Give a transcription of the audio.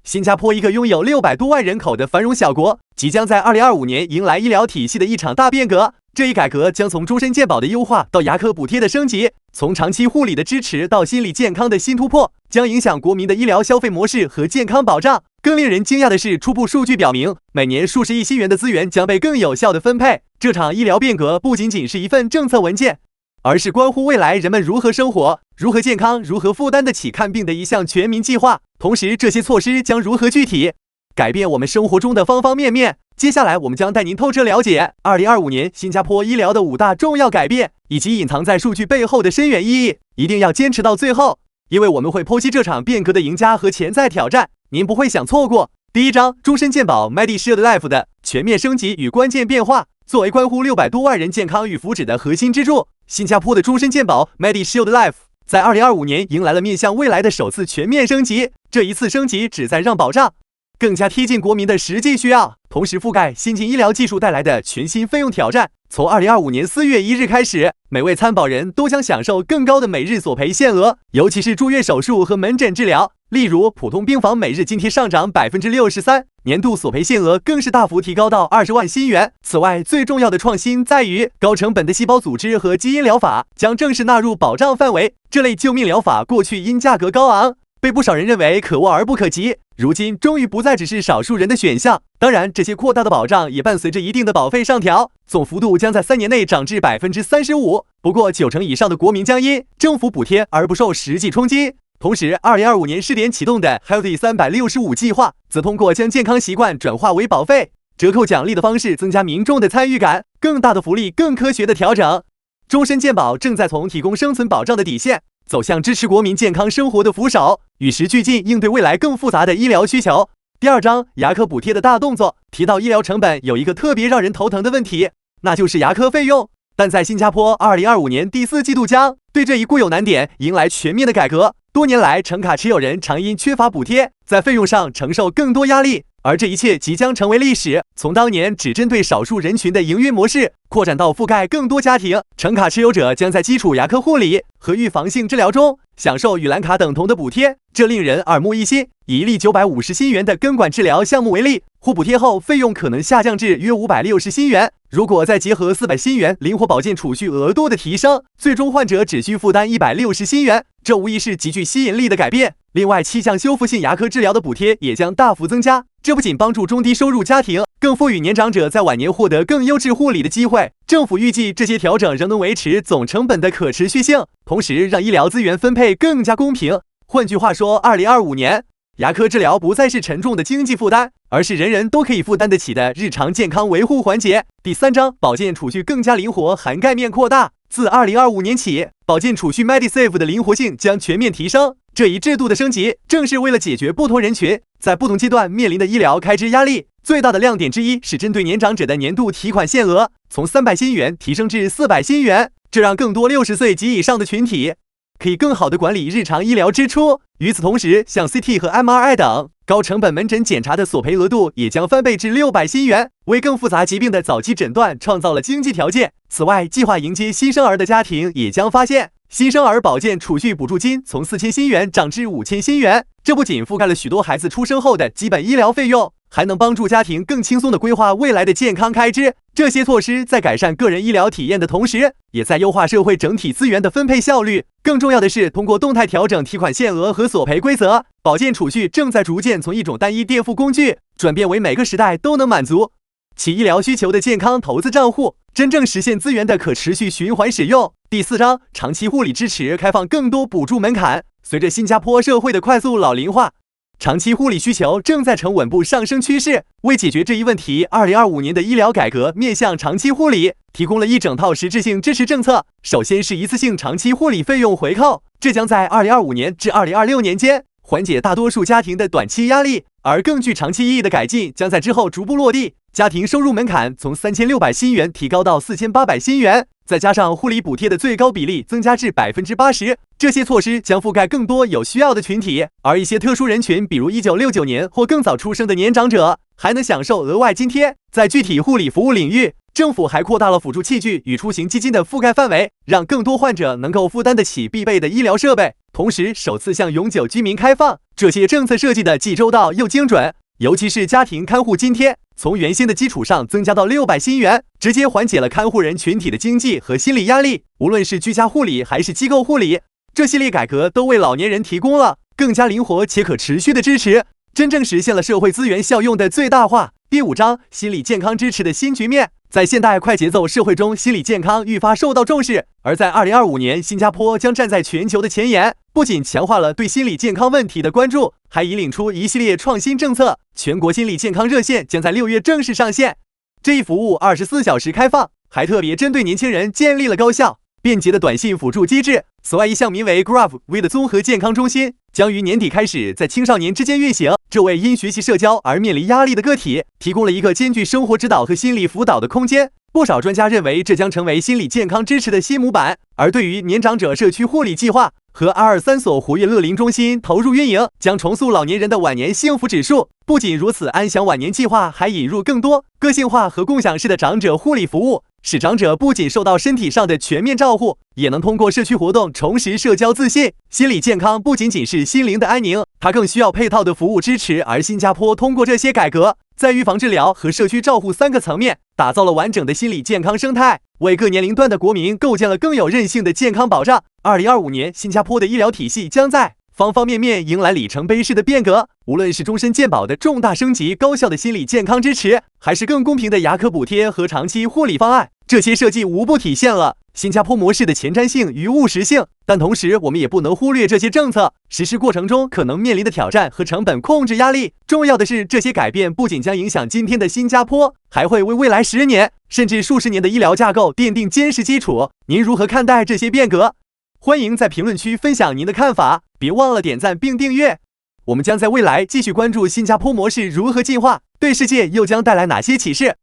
新加坡一个拥有600多万人口的繁荣小国，即将在2025年迎来医疗体系的一场大变革。这一改革将从终身健保的优化到牙科补贴的升级，从长期护理的支持到心理健康的新突破，将影响国民的医疗消费模式和健康保障。更令人惊讶的是，初步数据表明，每年数十亿新元的资源将被更有效地分配。这场医疗变革不仅仅是一份政策文件，而是关乎未来人们如何生活、如何健康、如何负担得起看病的一项全民计划。同时，这些措施将如何具体改变我们生活中的方方面面？接下来，我们将带您透彻了解2025年新加坡医疗的5大重要改变，以及隐藏在数据背后的深远意义。一定要坚持到最后，因为我们会剖析这场变革的赢家和潜在挑战，您不会想错过。第一章，终身健保 MediShield Life 的全面升级与关键变化。作为关乎600多万人健康与福祉的核心支柱，新加坡的终身健保 MediShield Life 在2025年迎来了面向未来的首次全面升级。这一次升级旨在让保障更加贴近国民的实际需要，同时覆盖先进医疗技术带来的全新费用挑战。从2025年4月1日开始，每位参保人都将享受更高的每日索赔限额，尤其是住院手术和门诊治疗。例如，普通病房每日津贴上涨 63%， 年度索赔限额更是大幅提高到20万新元。此外，最重要的创新在于高成本的细胞组织和基因疗法将正式纳入保障范围。这类救命疗法过去因价格高昂，被不少人认为可望而不可及，如今终于不再只是少数人的选项。当然，这些扩大的保障也伴随着一定的保费上调，总幅度将在3年内涨至 35%。不过90%以上的国民将因政府补贴而不受实际冲击。同时，2025年试点启动的 Healthy 365计划，则通过将健康习惯转化为保费、折扣奖励的方式，增加民众的参与感，更大的福利，更科学的调整。终身健保正在从提供生存保障的底线，走向支持国民健康生活的扶手，与时俱进，应对未来更复杂的医疗需求。第二章，牙科补贴的大动作。提到医疗成本，有一个特别让人头疼的问题，那就是牙科费用。但在新加坡，2025年第4季度将对这一固有难点迎来全面的改革。多年来，橙卡持有人常因缺乏补贴，在费用上承受更多压力，而这一切即将成为历史。从当年只针对少数人群的营运模式，扩展到覆盖更多家庭，橙卡持有者将在基础牙科护理和预防性治疗中享受与蓝卡等同的补贴，这令人耳目一新。以一例950新元的根管治疗项目为例，获补贴后费用可能下降至约560新元。如果再结合400新元灵活保健储蓄额度的提升，最终患者只需负担160新元，这无疑是极具吸引力的改变。另外，7项修复性牙科治疗的补贴也将大幅增加，这不仅帮助中低收入家庭，更赋予年长者在晚年获得更优质护理的机会。政府预计这些调整仍能维持总成本的可持续性，同时让医疗资源分配更加公平。换句话说，2025年牙科治疗不再是沉重的经济负担，而是人人都可以负担得起的日常健康维护环节。第3章，保健储蓄更加灵活，涵盖面扩大。自2025年起，保健储蓄 MediSave 的灵活性将全面提升。这一制度的升级，正是为了解决不同人群在不同阶段面临的医疗开支压力。最大的亮点之一是针对年长者的年度提款限额从300新元提升至400新元，这让更多60岁及以上的群体可以更好地管理日常医疗支出。与此同时，像 CT 和 MRI 等高成本门诊检查的索赔额度也将翻倍至600新元，为更复杂疾病的早期诊断创造了经济条件。此外，计划迎接新生儿的家庭也将发现，新生儿保健储蓄补助金从4000新元涨至5000新元，这不仅覆盖了许多孩子出生后的基本医疗费用，还能帮助家庭更轻松地规划未来的健康开支。这些措施在改善个人医疗体验的同时，也在优化社会整体资源的分配效率。更重要的是，通过动态调整提款限额和索赔规则，保健储蓄正在逐渐从一种单一垫付工具，转变为每个时代都能满足其医疗需求的健康投资账户，真正实现资源的可持续循环使用。第4章，长期护理支持开放更多补助门槛。随着新加坡社会的快速老龄化，长期护理需求正在呈稳步上升趋势。为解决这一问题，2025年的医疗改革面向长期护理提供了一整套实质性支持政策。首先是一次性长期护理费用回扣，这将在2025年至2026年间缓解大多数家庭的短期压力，而更具长期意义的改进将在之后逐步落地。家庭收入门槛从3600新元提高到4800新元，再加上护理补贴的最高比例增加至 80%， 这些措施将覆盖更多有需要的群体。而一些特殊人群，比如1969年或更早出生的年长者，还能享受额外津贴。在具体护理服务领域，政府还扩大了辅助器具与出行基金的覆盖范围，让更多患者能够负担得起必备的医疗设备。同时首次向永久居民开放。这些政策设计的既周到又精准，尤其是家庭看护津贴，从原先的基础上增加到600新元，直接缓解了看护人群体的经济和心理压力。无论是居家护理还是机构护理，这系列改革都为老年人提供了更加灵活且可持续的支持，真正实现了社会资源效用的最大化。第5章，心理健康支持的新局面。在现代快节奏社会中，心理健康愈发受到重视。而在2025年，新加坡将站在全球的前沿，不仅强化了对心理健康问题的关注，还引领出一系列创新政策。全国心理健康热线将在6月正式上线，这一服务24小时开放，还特别针对年轻人建立了高效便捷的短信辅助机制。此外，一项名为 GraphV 的综合健康中心将于年底开始在青少年之间运行，这为因学习社交而面临压力的个体提供了一个兼具生活指导和心理辅导的空间。不少专家认为，这将成为心理健康支持的新模板。而对于年长者社区护理计划和223所活跃乐龄中心投入运营，将重塑老年人的晚年幸福指数。不仅如此，安享晚年计划还引入更多个性化和共享式的长者护理服务，使长者不仅受到身体上的全面照护，也能通过社区活动重拾社交自信。心理健康不仅仅是心灵的安宁，它更需要配套的服务支持。而新加坡通过这些改革，在预防治疗和社区照护3个层面打造了完整的心理健康生态，为各年龄段的国民构建了更有韧性的健康保障。2025年，新加坡的医疗体系将在方方面面迎来里程碑式的变革，无论是终身健保的重大升级、高效的心理健康支持，还是更公平的牙科补贴和长期护理方案，这些设计无不体现了新加坡模式的前瞻性与务实性。但同时，我们也不能忽略这些政策实施过程中可能面临的挑战和成本控制压力。重要的是，这些改变不仅将影响今天的新加坡，还会为未来10年甚至数十年的医疗架构奠定坚实基础。您如何看待这些变革？欢迎在评论区分享您的看法，别忘了点赞并订阅。我们将在未来继续关注新加坡模式如何进化，对世界又将带来哪些启示。